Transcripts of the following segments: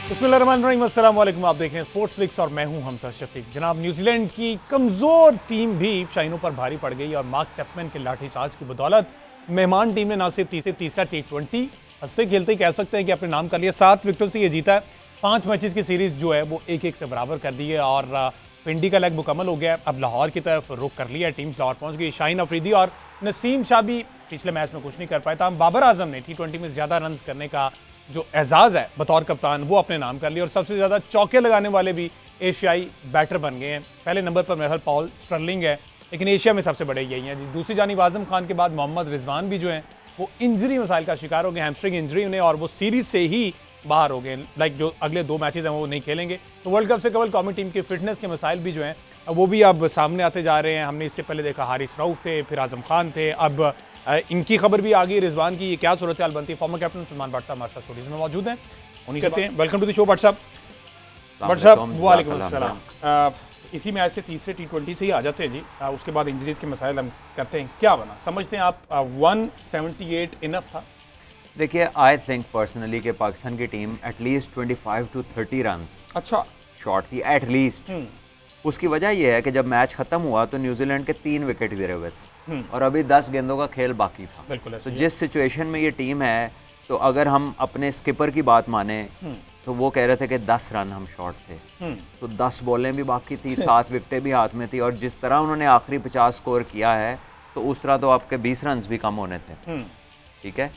बिस्मिल्लाहिर्रहमानिर्रहीम, अस्सलाम वालेकुम। आप देख रहे हैं स्पोर्ट्स फ्लिक्स और मैं हूं हमजा शफीक। जनाब, न्यूजीलैंड की कमज़ोर टीम भी शाइनों पर भारी पड़ गई और मार्क चैपमैन के लाठीचार्ज की बदौलत मेहमान टीम ने ना सिर्फ तीसरा T20 हंसते खेलते कह सकते हैं कि अपने नाम कर लिया, 7 विकेटों से ये जीता है। 5 मैचेस की सीरीज जो है वो 1-1 से बराबर कर दी है और पिंडी का लेग मुकम्मल हो गया है। अब लाहौर की तरफ रुख कर लिया है, टीम लाहौर पहुंच गई। शाहीन अफरीदी और नसीम शाह भी पिछले मैच में कुछ नहीं कर पाया था। बाबर आजम ने T20 में ज्यादा रन करने का जो एजाज है बतौर कप्तान वो अपने नाम कर लिया और सबसे ज्यादा चौके लगाने वाले भी एशियाई बैटर बन गए हैं। पहले नंबर पर मेरे ख्याल पॉल स्टर्लिंग है, लेकिन एशिया में सबसे बड़े यही हैं। दूसरी जानिब आजम खान के बाद मोहम्मद रिजवान भी जो हैं वो इंजरी मसाइल का शिकार हो गए, हैमस्ट्रिंग इंजरी उन्हें, और वो सीरीज से ही बाहर हो गए। लाइक जो अगले 2 मैचेस हैं वो नहीं खेलेंगे। तो वर्ल्ड कप से कबल कौमी टीम की फिटनेस के मसाइल भी जो हैं वो भी अब सामने आते जा रहे हैं। हमने इससे पहले देखा हारिस रऊफ थे, फिर आजम खान थे, अब इनकी खबर भी आ गई रिजवान की। ये क्या सूरत हाल बनती है? फॉर्मर कैप्टन सलमान भट्ट साहब हमारे साथ स्टूडियो में मौजूद हैं, उन्हीं कहते हैं welcome to the show. Bhatt साहब वालेकुम अस्सलाम। इसी मैच से तीसरे T20 से ही आ जाते हैं जी, उसके बाद इंजरीज के मसाइल हम करते हैं। क्या बना समझते हैं आप? 178 इनफ था? देखिए, आई थिंक पर्सनली कि पाकिस्तान की टीम एटलीस्ट 25 to 30 रन अच्छा शॉर्ट थी एटलीस्ट। उसकी वजह यह है कि जब मैच खत्म हुआ तो न्यूजीलैंड के 3 विकेट गिरे हुए थे और अभी 10 गेंदों का खेल बाकी था। बिल्कुल। तो जिस सिचुएशन में ये टीम है, तो अगर हम अपने स्किपर की बात माने तो वो कह रहे थे कि 10 रन हम शॉर्ट थे, तो 10 बॉलें भी बाकी थी, 7 विकेटें भी हाथ में थी, और जिस तरह उन्होंने आखिरी 50 स्कोर किया है तो उस तरह तो आपके 20 रन भी कम होने थे। ठीक है,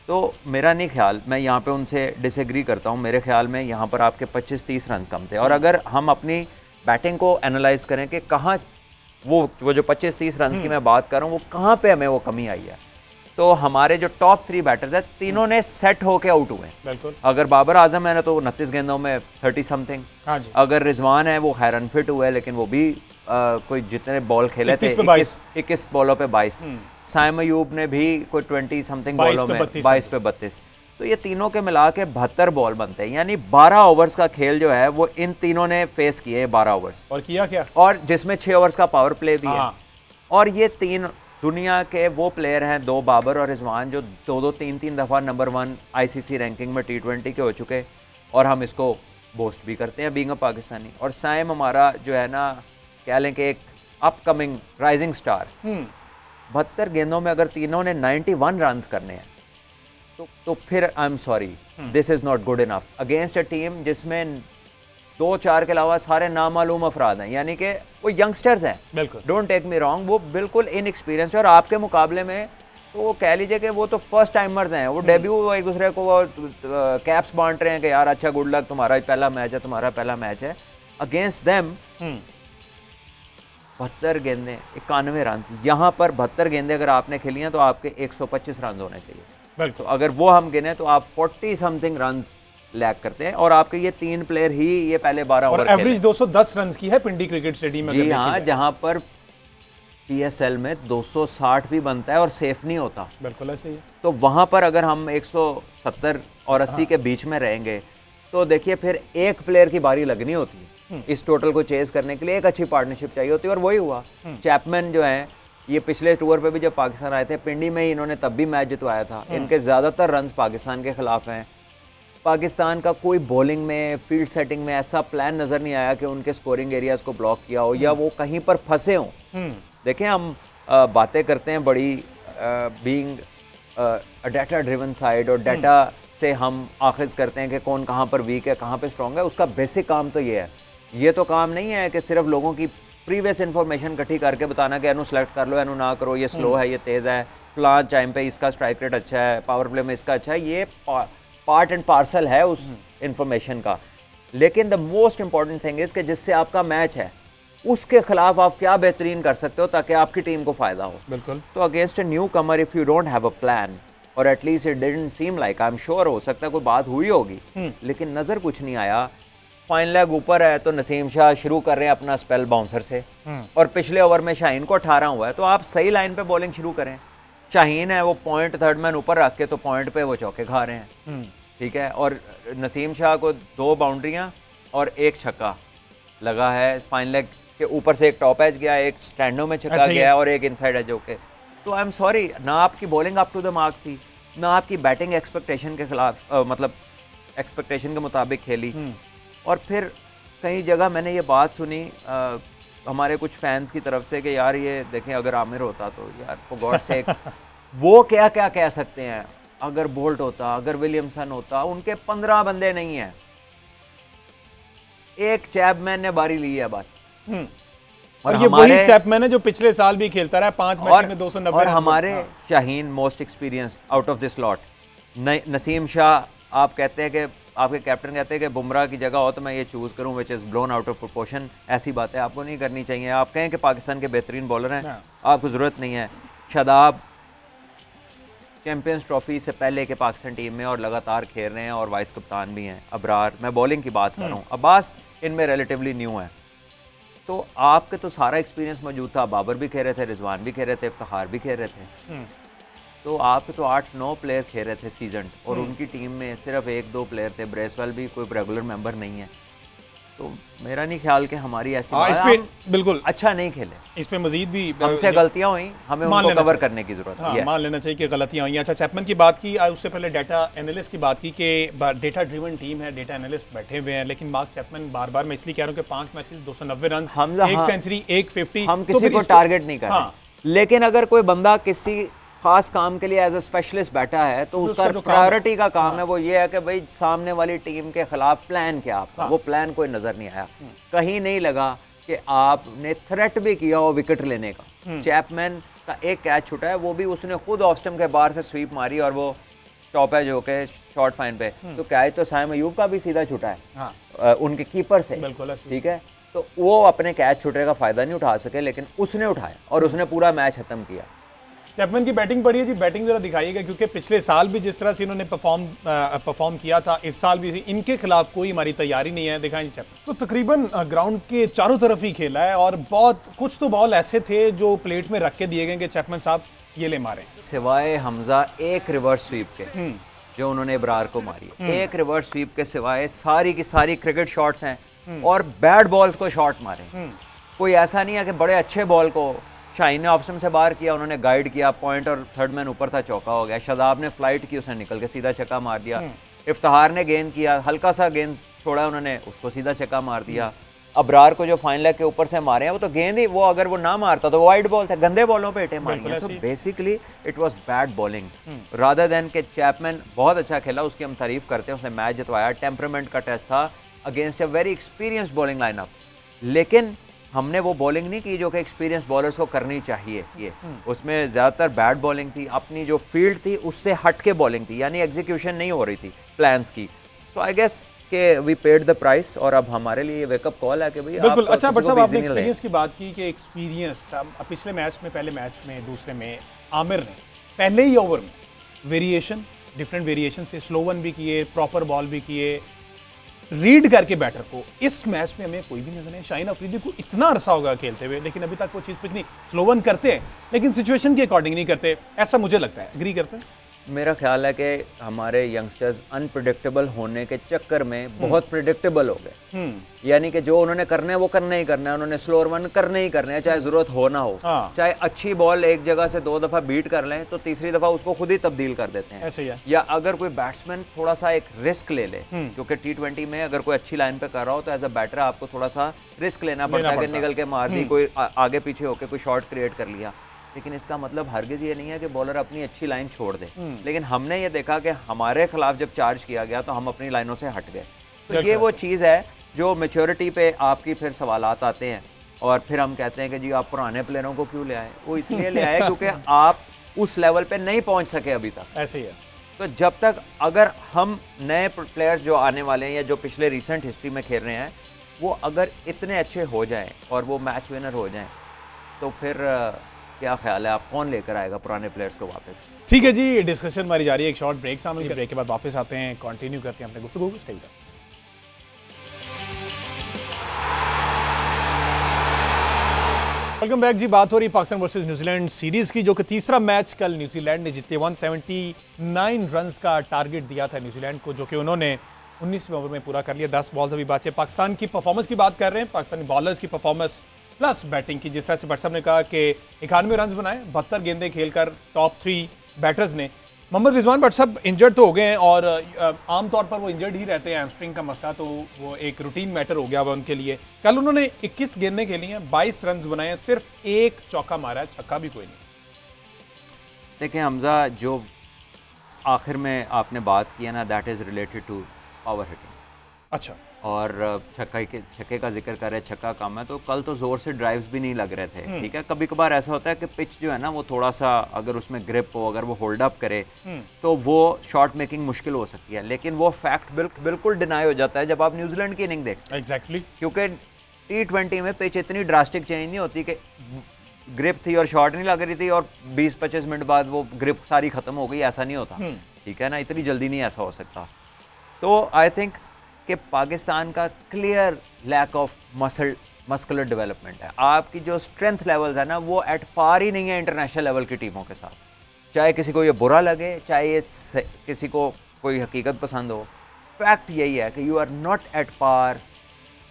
तो मेरा नहीं ख्याल, मैं यहाँ पे उनसे डिसएग्री करता हूँ। मेरे ख्याल में यहाँ पर आपके 25-30 रन कम थे। और अगर हम अपनी बैटिंग को एनालाइज करें कि कहाँ वो जो 25-30 रन की मैं बात कर रहा हूँ वो कहाँ पे हमें वो कमी आई है, तो हमारे जो टॉप 3 बैटर्स हैं तीनों ने सेट होके आउट हुए। बिल्कुल। अगर बाबर आजम है ना तो 29 गेंदों में 30 समथिंग। हाँ जी। अगर रिजवान है वो खैर अनफिट हुए, लेकिन वो भी कोई जितने बॉल खेले थे 21 बॉलों पे 22। साइम अयूब ने भी कोई 20 समथिंग बॉलों में 22 पे 32। तो ये तीनों के मिला के 72 बॉल बनते हैं, यानी 12 ओवर्स का खेल जो है वो इन तीनों ने फेस किए 12 ओवर्स। और किया क्या? और जिसमें 6 ओवर्स का पावर प्ले भी है। और ये 3 दुनिया के वो प्लेयर हैं, 2 बाबर और रिजवान, जो 2-2 3-3 दफ़ा नंबर 1 ICC रैंकिंग में T20 के हो चुके, और हम इसको बोस्ट भी करते हैं बीइंग अ पाकिस्तानी। और साइम हमारा जो है ना, कह लें कि एक अपकमिंग राइजिंग स्टार। 72 गेंदों में अगर तीनों ने 91 रन करने हैं तो फिर I am sorry, this is not good enough against a team जिसमें 2-4 के अलावा सारे नामालूम अफराद हैं, यानी कि वो यंगस्टर्स हैं। बिल्कुल, डोंट टेक मी रॉन्ग, वो बिल्कुल इनएक्सपीरियंस है। और आपके मुकाबले में तो वो कह लीजिए कि वो तो फर्स्ट टाइमर्स हैं, वो डेब्यू एक दूसरे को वो कैप्स बांट रहे हैं कि यार अच्छा गुड लक, तुम्हारा पहला मैच है, तुम्हारा पहला मैच है। अगेंस्ट देम 72 गेंदें 91 रन। यहाँ पर 72 गेंदें अगर आपने खेली हैं तो आपके 125 रन होने चाहिए। तो अगर वो हम गिने तो आप 40 समथिंग रन लैग करते हैं, और आपके ये 3 प्लेयर ही ये पहले 12 ओवर एवरेज 210 रन की है पिंडी क्रिकेट स्टेडियम में। जी हाँ, जहाँ पर PSL में 260 भी बनता है और सेफ नहीं होता। बिल्कुल ऐसे ही है। तो वहाँ पर अगर हम 170 और 80 के बीच में रहेंगे तो देखिए फिर एक प्लेयर की बारी लगनी होती है इस टोटल को चेज करने के लिए। एक अच्छी पार्टनरशिप चाहिए होती है, और वही हुआ। चैपमैन जो है, ये पिछले टूर पे भी जब पाकिस्तान आए थे, पिंडी में ही इन्होंने तब भी मैच जितवाया था। इनके ज़्यादातर रन पाकिस्तान के खिलाफ हैं। पाकिस्तान का कोई बॉलिंग में, फील्ड सेटिंग में ऐसा प्लान नज़र नहीं आया कि उनके स्कोरिंग एरियाज को ब्लॉक किया हो या वो कहीं पर फंसे हों। देखें, हम बातें करते हैं बड़ी being a data driven side, और डाटा से हम आखिज करते हैं कि कौन कहाँ पर वीक है, कहाँ पर स्ट्रॉन्ग है। उसका बेसिक काम तो ये है। ये तो काम नहीं है कि सिर्फ लोगों की प्रीवियस इन्फॉर्मेशन इकट्ठी करके बताना कि एनु सेलेक्ट कर लो, एनु ना करो, ये स्लो है, ये तेज़ है, फ्लां टाइम पे इसका स्ट्राइक रेट अच्छा है, पावर प्ले में इसका अच्छा है। ये पार्ट एंड पार्सल है उस इन्फॉर्मेशन का। लेकिन the most important thing is कि जिससे आपका मैच है उसके खिलाफ आप क्या बेहतरीन कर सकते हो ताकि आपकी टीम को फायदा हो। बिल्कुल। तो against a newcomer if you don't have a plan, और at least it didn't seem like, I am sure हो सकता है कोई बात हुई होगी, लेकिन नजर कुछ नहीं आया। फाइन लेग ऊपर है तो नसीम शाह शुरू कर रहे हैं अपना स्पेल बाउंसर से, और पिछले ओवर में शाहीन को 18 हुआ है, तो आप सही लाइन पे बॉलिंग शुरू करें। शाहीन है वो पॉइंट थर्ड मैन ऊपर रख के तो पॉइंट पे वो चौके खा रहे हैं। ठीक है, और नसीम शाह को 2 बाउंड्रियां और 1 छक्का लगा है। फाइन लेग के ऊपर से एक टॉप एज गया, एक स्टैंडो में छक्का गया और एक इनसाइड एज होके। तो आई एम सॉरी, ना आपकी bowling up to the mark थी, ना आपकी बैटिंग एक्सपेक्टेशन के खिलाफ मतलब एक्सपेक्टेशन के मुताबिक खेली। और फिर कई जगह मैंने ये बात सुनी हमारे कुछ फैंस की तरफ से कि यार ये देखें अगर आमिर होता तो यार फॉर गॉड सेक वो क्या क्या कह सकते हैं, अगर बोल्ट होता, अगर विलियमसन होता, उनके 15 बंदे नहीं है, एक चैपमैन ने बारी ली है बस। और ये वही चैपमैन है जो पिछले साल भी खेलता रहा 5 मैच में 290। और हमारे Shaheen most experience out of this lot, Naseem Shah, आप कहते हैं कि आपके कैप्टन कहते हैं कि बुमराह की जगह हो तो मैं ये चूज करूं which is blown out of proportion. ऐसी बातें आपको नहीं करनी चाहिए। आप कहें कि पाकिस्तान के बेहतरीन बॉलर हैं, आपको ज़रूरत नहीं है। शादाब चैंपियंस ट्रॉफी से पहले के पाकिस्तान टीम में और लगातार खेल रहे हैं और वाइस कप्तान भी हैं। अबरार, मैं बॉलिंग की बात कर रहा हूँ, अब्बास इनमें रिलेटिवली न्यू है, तो आपके तो सारा एक्सपीरियंस मौजूद था। बाबर भी खेल रहे थे, रिजवान भी खेल रहे थे, इफ्तिखार भी खेल रहे थे, तो आप तो 8-9 प्लेयर खेल रहे थे सीजन, और उनकी टीम में सिर्फ 1-2 प्लेयर थे। ब्रेसवेल भी कोई रेगुलर मेंबर नहीं है, तो मेरा नहीं ख्याल कि हमारी ऐसी बिल्कुल अच्छा नहीं खेले। इस पे मजीद भी हमसे गलतियां हुई, हमें उनको कवर करने की जरूरत है। मान लेना चाहिए कि गलतियां हुई। अच्छा, चैपमैन की बात की, उससे पहले डाटा एनालिस्ट की बात की कि डेटा ड्रिवन टीम है, डेटा एनालिस्ट बैठे हुए हैं, लेकिन मार्क चैपमैन बार बार मैं इसलिए कह रहा हूँ कि 5 मैचेस 290 रन, 1 सेंचुरी, 150, हम किसी को टारगेट नहीं कर रहे। लेकिन अगर कोई बंदा किसी खास काम के लिए एज अ स्पेशलिस्ट बैठा है तो उसका प्रायोरिटी का काम है वो ये है कि भाई सामने वाली टीम के खिलाफ प्लान क्या आपका, वो प्लान कोई नजर नहीं आया। कहीं नहीं लगा कि आपने थ्रेट भी किया हो विकेट लेने का। चैपमैन का एक कैच छूटा है, वो भी उसने खुद ऑफ स्टंप के बाहर से स्वीप मारी और वो टॉप है जो के शॉर्ट फाइन पे, तो कैच तो साइम अयूब का भी सीधा छूटा है उनके कीपर से, ठीक है। तो वो अपने कैच छूटे का फायदा नहीं उठा सके, लेकिन उसने उठाया और उसने पूरा मैच खत्म किया। चैपमैन की बैटिंग बढ़ी है जी, बैटिंग जरा दिखाइएगा, क्योंकि पिछले साल भी जिस तरह से इन्होंने परफॉर्म किया था, इस साल भी इनके खिलाफ कोई हमारी तैयारी नहीं है। दिखाएं चैपमैन तो तकरीबन ग्राउंड के चारों तरफ ही खेला है, और बहुत कुछ तो बॉल ऐसे थे जो प्लेट में रख के दिए गए कि चैपमैन साहब ये ले मारे, सिवाय हमजा एक रिवर्स स्वीप के जो उन्होंने इब्रार को मारी, एक रिवर्स स्वीप के सिवाय सारी की सारी क्रिकेट शॉट्स हैं और बैट बॉल्स को शॉट मारे। कोई ऐसा नहीं है कि बड़े अच्छे बॉल को शाहीन ने ऑप्शन से बाहर किया, उन्होंने गाइड किया, पॉइंट और थर्ड मैन ऊपर था, चौका हो गया। शादाब ने फ्लाइट की, उसने निकल के सीधा छक्का मार दिया। इफ्तिखार ने गेंद किया, हल्का सा गेंद छोड़ा उन्होंने, उसको सीधा छक्का मार दिया। अबरार को जो फाइन लेग के ऊपर से मारे हैं वो तो गेंद ही, वो अगर वो ना मारता तो वाइड बॉल था, गंदे बॉलों पे हिटे मारी हैं। तो basically it was bad bowling rather than के चैपमैन बहुत अच्छा खेला, उसकी हम तारीफ करते हैं, उसने मैच जितवाया। टेम्परामेंट का टेस्ट था against a very experienced bowling lineup, लेकिन हमने वो बॉलिंग नहीं की जो कि एक्सपीरियंस बॉलर्स को करनी चाहिए। ये उसमें ज़्यादातर बैड बॉलिंग थी, अपनी जो फील्ड थी उससे हट के बॉलिंग थी, यानी एग्जीक्यूशन नहीं हो रही थी प्लान्स की। तो आई गेस कि वी पेड द प्राइस, और अब हमारे लिए वेकअप कॉल है कि भाई बिल्कुल। अच्छा बट साहब, आपने एक्सपीरियंस की बात की कि एक्सपीरियंस पिछले मैच में, पहले मैच में, दूसरे में आमिर ने पहले ही ओवर में वेरिएशन, डिफरेंट वेरिएशन से स्लो वन भी किए, प्रॉपर बॉल भी किए, रीड करके बैटर को। इस मैच में हमें कोई भी नजर नहीं। शाहीन अफरीदी को इतना अरसा होगा खेलते हुए, लेकिन अभी तक वो चीज़ कुछ नहीं। स्लो वन करते हैं लेकिन सिचुएशन के अकॉर्डिंग नहीं करते, ऐसा मुझे लगता है। एग्री करते हैं? मेरा ख्याल है कि हमारे यंगस्टर्स अनप्रेडिक्टेबल होने के चक्कर में बहुत प्रेडिक्टेबल हो गए, यानी कि जो उन्होंने करना है वो करना ही करना है, उन्होंने स्लोअर वन करना ही करना है, चाहे जरूरत हो ना हो। चाहे अच्छी बॉल एक जगह से 2 दफा बीट कर लें तो तीसरी दफा उसको खुद ही तब्दील कर देते हैं। ऐसे ही है। या अगर कोई बैट्समैन थोड़ा सा एक रिस्क ले ले, क्योंकि T20 में अगर कोई अच्छी लाइन पे कर रहा हो तो एज अ बैटर आपको थोड़ा सा रिस्क लेना पड़ता है कि निकल के मार दी, कोई आगे पीछे होकर कोई शॉट क्रिएट कर लिया, लेकिन इसका मतलब हरगिज ये नहीं है कि बॉलर अपनी अच्छी लाइन छोड़ दे। लेकिन हमने ये देखा कि हमारे खिलाफ जब चार्ज किया गया तो हम अपनी लाइनों से हट गए। तो ये वो चीज़ है जो मैच्योरिटी पे आपकी फिर सवालात आते हैं, और फिर हम कहते हैं कि जी आप पुराने प्लेयरों को क्यों ले आए। वो इसलिए ले आए क्योंकि आप उस लेवल पे नहीं पहुंच सके अभी तक। ऐसे ही है। तो जब तक अगर हम नए प्लेयर्स जो आने वाले हैं या जो पिछले रिसेंट हिस्ट्री में खेल रहे हैं वो अगर इतने अच्छे हो जाएं और वो मैच विनर हो जाएं, तो फिर क्या ख्याल है, आप कौन लेकर आएगा पुराने प्लेयर्स को वापस? ठीक है जी, डिस्कशन हमारी जारी है। एक शॉर्ट ब्रेक शामिल, ब्रेक के बाद वापस आते हैं, कंटिन्यू करते हैं अपने गुफ्तगू को। Stay with us. Welcome back जी। बात हो रही पाकिस्तान वर्सेस न्यूजीलैंड सीरीज की, जो कि तीसरा मैच कल न्यूजीलैंड ने जीते। 179 रन्स का टारगेट दिया था न्यूजीलैंड को, जो कि उन्होंने 19वें ओवर में पूरा कर लिया। 10 बॉल्स अभी बचे। पाकिस्तान की परफॉर्मेंस की बात कर रहे हैं, पाकिस्तानी बॉलर्स की परफॉर्मेंस प्लस बैटिंग की। जिस तरह से भट्ट साहब ने कहा कि 91 रन बनाए 72 गेंदें खेलकर टॉप 3 बैटर्स ने, मोहम्मद रिजवान भट्ट साहब इंजर्ड तो हो गए हैं और आमतौर पर वो इंजर्ड ही रहते हैं, हैमस्ट्रिंग का मसला तो वो एक रूटीन मैटर हो गया हुआ उनके लिए। कल उन्होंने 21 गेंदें खेली हैं, 22 रन बनाए हैं, सिर्फ एक चौका मारा है, छक्का भी कोई नहीं। देखिए हमजा, जो आखिर में आपने बात किया ना, that is related to power hitting. अच्छा। और छक्के का जिक्र कर रहे, छक्का कम है, तो कल तो जोर से ड्राइव्स भी नहीं लग रहे थे। ठीक है, कभी कभार ऐसा होता है कि पिच जो है ना वो थोड़ा सा अगर उसमें ग्रिप हो, अगर वो होल्ड अप करे तो वो शॉट मेकिंग मुश्किल हो सकती है, लेकिन वो फैक्ट बिल्कुल डिनाई हो जाता है जब आप न्यूजीलैंड की इनिंग देखते हैं। एग्जैक्टली। क्योंकि T20 में पिच इतनी ड्रास्टिक चेंज नहीं होती कि ग्रिप थी और शॉट नहीं लग रही थी और 20-25 मिनट बाद वो ग्रिप सारी खत्म हो गई, ऐसा नहीं होता। ठीक है ना, इतनी जल्दी नहीं ऐसा हो सकता। तो आई थिंक कि पाकिस्तान का clear lack of muscular development है। आपकी जो स्ट्रेंथ लेवल्स है ना वो एट पार ही नहीं है इंटरनेशनल लेवल की टीमों के साथ, चाहे किसी को ये बुरा लगे, चाहे ये किसी को कोई हकीकत पसंद हो। फैक्ट यही है कि you are not at par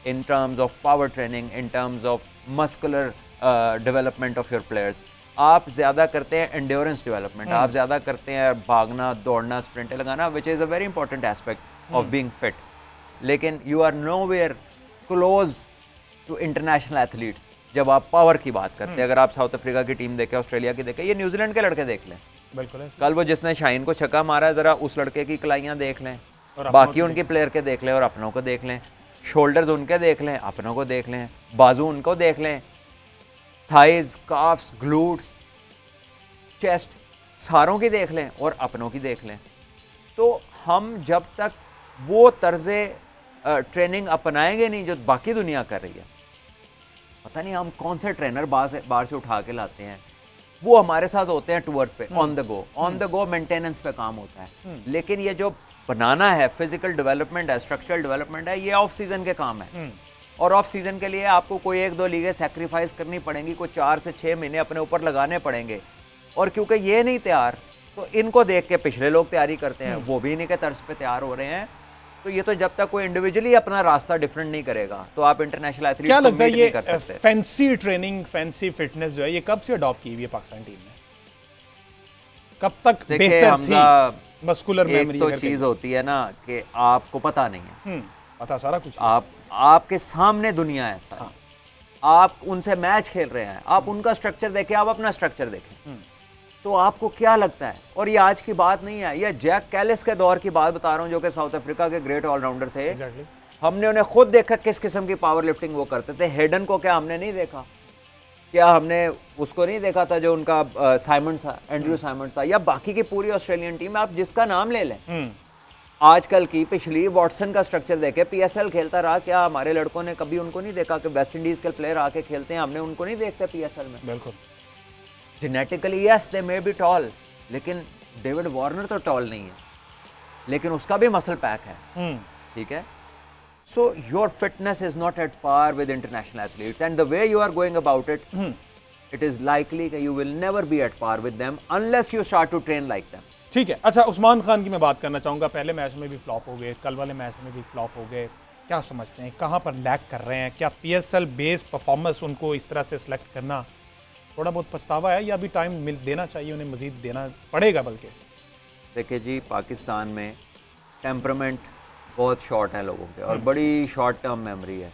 in terms of power training, in terms of muscular development of your players. आप ज़्यादा करते हैं endurance development, आप ज़्यादा करते हैं भागना, दौड़ना, स्प्रिंटें लगाना, which is a very important aspect of being fit. लेकिन you are nowhere close to international athletes जब आप पावर की बात करते हैं। अगर आप साउथ अफ्रीका की टीम देखें, ऑस्ट्रेलिया की देखें, ये न्यूजीलैंड के लड़के देख लें, बिल्कुल कल वो जिसने शाहीन को छक्का मारा है, ज़रा उस लड़के की कलाइयाँ देख लें, बाकी उनके प्लेयर के देख लें और अपनों को देख लें, शोल्डर्स उनके देख लें, अपनों को देख लें, बाजू उनको देख लें, थाइज, काफ्स, ग्लूट्स, चेस्ट, सारों की देख लें और अपनों की देख लें। तो हम जब तक वो तर्ज़े ट्रेनिंग अपनाएंगे नहीं जो बाकी दुनिया कर रही है, पता नहीं हम कौन से ट्रेनर बाहर से उठा के लाते हैं, वो हमारे साथ होते हैं टूर्स पे, ऑन द गो मेंटेनेंस पे काम होता है। लेकिन ये जो बनाना है, फिजिकल डेवलपमेंट है, स्ट्रक्चरल डेवलपमेंट है, ये ऑफ सीजन के काम है। और ऑफ सीजन के लिए आपको कोई 1-2 लीगें सैक्रिफाइस करनी पड़ेंगी, कोई 4 से 6 महीने अपने ऊपर लगाने पड़ेंगे। और क्योंकि ये नहीं तैयार, तो इनको देख के पिछले लोग तैयारी करते हैं, वो भी इन्हीं के तर्ज पे तैयार हो रहे हैं। तो ये तो जब तक कोई इंडिविजुअली अपना रास्ता डिफरेंट नहीं करेगा तो आप इंटरनेशनल एथलीट क्या लगता है ये फैंसी ट्रेनिंग, फैंसी फिटनेस जो है ये कब से अडॉप्ट की हुई है पाकिस्तान टीम ने? कब तक बेहतर थी? मस्कुलर मेमोरी तो चीज होती है ना कि आपको पता नहीं है, पता सारा कुछ, आपके सामने दुनिया है सारी। हाँ। आप उनसे मैच खेल रहे हैं, आप उनका स्ट्रक्चर देखें, आप अपना स्ट्रक्चर देखें, तो आपको क्या लगता है? और ये आज की बात नहीं है, ये जैक कैलिस के दौर की बात बता रहा हूँ, जो कि साउथ अफ्रीका के ग्रेट ऑलराउंडर थे। हमने उन्हें खुद देखा किस किस्म की पावर लिफ्टिंग वो करते थे। हेडन को क्या हमने नहीं देखा? क्या हमने उसको नहीं देखा था जो उनका साइमंड्स था, एंड्रयू साइमंड्स था, या बाकी की पूरी ऑस्ट्रेलियन टीम, आप जिसका नाम ले लें, आजकल की, पिछली, वॉटसन का स्ट्रक्चर देखे, PSL खेलता रहा, क्या हमारे लड़कों ने कभी उनको नहीं देखा कि वेस्ट इंडीज के प्लेयर आके खेलते हैं, हमने उनको नहीं देखते PSL में? बिल्कुल। Genetically yes they may be toll, लेकिन डेविड वार्नर तो टॉल नहीं है, लेकिन उसका भी मसल पैक है। ठीक है, so your fitness is not at par with international athletes, and the way you are going about it, it is likely that you will never be at par with them unless you start to train like them. ठीक है, अच्छा उस्मान खान की मैं बात करना चाहूँगा। पहले match में भी फ्लॉप हो गए, कल वाले मैच में भी फ्लॉप हो गए, क्या समझते हैं कहाँ पर लैक कर रहे हैं? क्या PSL बेस्ड परफॉर्मेंस उनको इस तरह से सिलेक्ट करना थोड़ा बहुत पछतावा है, या अभी टाइम देना चाहिए, उन्हें मजीद देना पड़ेगा? बल्कि देखिए जी, पाकिस्तान में टेम्परामेंट बहुत शॉर्ट है लोगों के और बड़ी शॉर्ट टर्म मेमोरी है।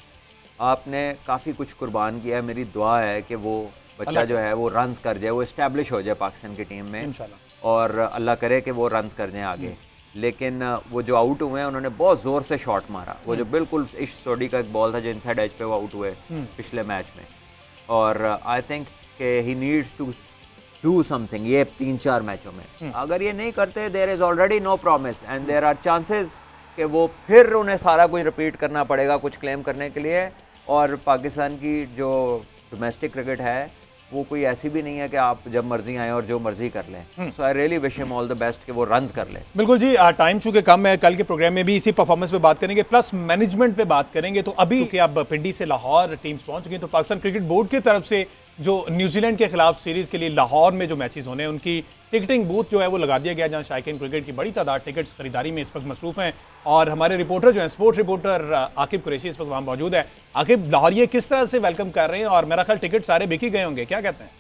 आपने काफ़ी कुछ कुर्बान किया है, मेरी दुआ है कि वो बच्चा जो है वो रन्स कर जाए, वो इस्टेब्लिश हो जाए पाकिस्तान की टीम में, और अल्लाह करे कि वो रन्स कर जाएं आगे। लेकिन वो जो आउट हुए हैं उन्होंने बहुत ज़ोर से शॉट मारा, वो जो बिल्कुल इश सोडी का एक बॉल था जो इनसाइड एज पे वो आउट हुए पिछले मैच में। और आई थिंक कि he needs to do something ये 3-4 मैचों में। अगर ये नहीं करते, there is already no promise and there are chances कि वो फिर उन्हें सारा कुछ रिपीट करना पड़ेगा कुछ क्लेम करने के लिए। और पाकिस्तान की जो डोमेस्टिक क्रिकेट है वो कोई ऐसी भी नहीं है कि आप जब मर्जी आए और जो मर्जी कर लें। So I really wish him all the best कि वो रन्स कर ले। बिल्कुल जी, टाइम चूंकि कम है, कल के प्रोग्राम में भी इसी परफॉर्मेंस पे बात करेंगे, प्लस मैनेजमेंट पे बात करेंगे। तो अभी कि अब पिंडी से लाहौर टीम्स पहुंच गई, तो पाकिस्तान क्रिकेट बोर्ड की तरफ से जो न्यूजीलैंड के खिलाफ सीरीज के लिए लाहौर में जो मैचेस होने हैं उनकी टिकटिंग बूथ जो है वो लगा दिया गया, जहां शायकीन क्रिकेट की बड़ी तादाद टिकट्स खरीदारी में इस वक्त मसरूफ हैं। और हमारे रिपोर्टर जो हैं, स्पोर्ट्स रिपोर्टर आकिब कुरैशी इस वक्त वहाँ मौजूद है। आकिब, लाहौर ये किस तरह से वेलकम कर रहे हैं? और मेरा ख्याल टिकट सारे बिक ही गए होंगे, क्या कहते हैं?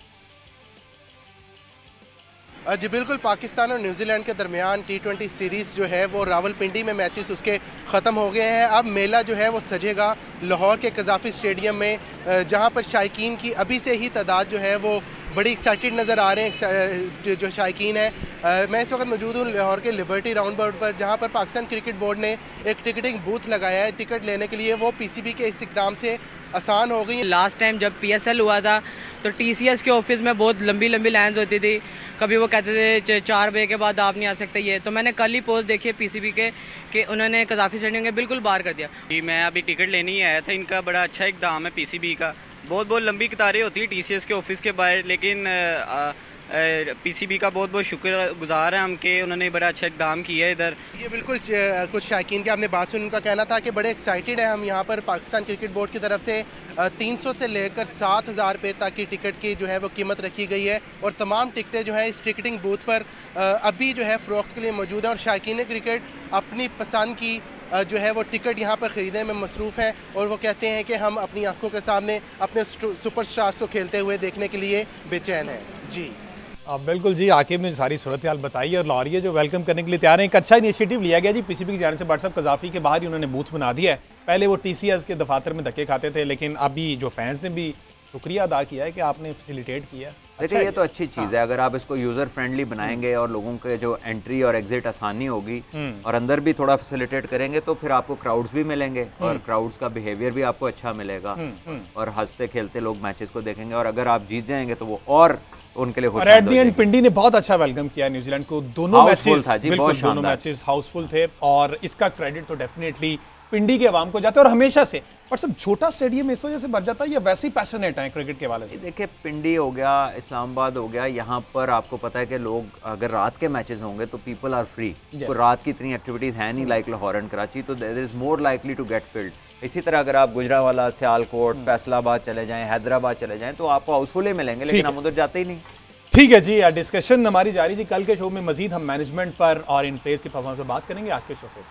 जी बिल्कुल, पाकिस्तान और न्यूजीलैंड के दरमियान T20 सीरीज़ जो है वो रावलपिंडी में मैचेस उसके ख़त्म हो गए हैं। अब मेला जो है वो सजेगा लाहौर के कज़ाफ़ी स्टेडियम में, जहां पर शायकीन की अभी से ही तादाद जो है वो बड़ी एक्साइटेड नज़र आ रहे हैं जो शायकीन है। मैं इस वक्त मौजूद हूँ लाहौर के लिबर्टी राउंड बोर्ड पर, जहाँ पर पाकिस्तान क्रिकेट बोर्ड ने एक टिकटिंग बूथ लगाया है टिकट लेने के लिए। वो PCB के इस इक़दाम से आसान हो गई। लास्ट टाइम जब PSL हुआ था तो TCS के ऑफिस में बहुत लंबी लंबी लाइन्स होती थी, कभी वो कहते थे 4 बजे के बाद आप नहीं आ सकते ये। तो मैंने कल ही पोस्ट देखी है PCB के कि उन्होंने कज़ाफ़ी स्टेडियम के बिल्कुल बाहर कर दिया। जी मैं अभी टिकट लेने ही आया था, इनका बड़ा अच्छा इक़दाम है PCB का। बहुत लंबी कतारें होती है TCS के ऑफिस के बाहर, लेकिन PCB का बहुत शुक्रगुजार है हम कि उन्होंने बड़ा अच्छा इक़दाम किया है इधर। ये बिल्कुल कुछ शायकीन के आपने बात सुनी, उनका कहना था कि बड़े एक्साइटेड है हम यहाँ पर। पाकिस्तान क्रिकेट बोर्ड की तरफ से 300 से लेकर 7,000 रुपये तक की टिकट की जो है वो कीमत रखी गई है, और तमाम टिकटें जो है इस टिकटिंग बूथ पर अभी जो है फ़रोख्त के लिए मौजूद है। और शायकीन क्रिकेट अपनी पसंद की जो है वो टिकट यहाँ पर ख़रीदने में मसरूफ़ हैं, और वो कहते हैं कि हम अपनी आंखों के सामने अपने सुपरस्टार्स को खेलते हुए देखने के लिए बेचैन हैं। जी बिल्कुल जी, आकिब ने सारी सूरत हाल बताई और लाहौरिया जो वेलकम करने के लिए तैयार है। एक अच्छा इनिशिएटिव लिया गया जी PCB की जानिब से। व्हाट्सएप कज़ाफ़ी के बाहर ही उन्होंने बूथ बना दिया है। पहले वो TCS के दफातर में धक्के खाते थे, लेकिन अभी जो फैंस ने भी शुक्रिया अदा किया है कि आपने फैसिलिटेट किया। देखिए ये तो अच्छी चीज़ है, अगर आप इसको यूज़र फ्रेंडली बनाएंगे और लोगों के जो एंट्री और एग्जिट आसानी होगी और अंदर भी थोड़ा फैसिलिटेट करेंगे तो फिर आपको क्राउड्स भी मिलेंगे और क्राउड्स का बिहेवियर भी आपको अच्छा मिलेगा और हंसते खेलते लोग मैचेस को देखेंगे, और अगर आप जीत जाएंगे तो वो और उनके लिए और एट द एंड पिंडी ने बहुत अच्छा वेलकम किया न्यूजीलैंड को। दोनों मैचेस हाउसफुल थे और इसका क्रेडिट तो डेफिनेटली पिंडी के अवाम को जाता है। और हमेशा से, पर सब छोटा स्टेडियम इस वजह से भर जाता है या वैसे ही पैशनेट है क्रिकेट के वाले से? देखिए पिंडी हो गया, इस्लामाबाद हो गया, यहाँ पर आपको पता है कि लोग अगर रात के मैचेस होंगे तो पीपल आर फ्री, तो रात की इतनी एक्टिविटीज है नहीं लाइक लाहौर एंड कराची, तो there is more likely to get filled. इसी तरह अगर आप गुजरांवाला, सियालकोट, फैसलाबाद चले जाएं, हैदराबाद चले जाएं तो आपको हाउसफुल ही मिलेंगे, लेकिन हम उधर जाते ही नहीं। ठीक है जी, डिस्कशन हमारी जारी थी। कल के शो में मजीद हम मैनेजमेंट पर और इन प्लेयर्स की परफॉर्मेंस पर बात करेंगे। आज के शो से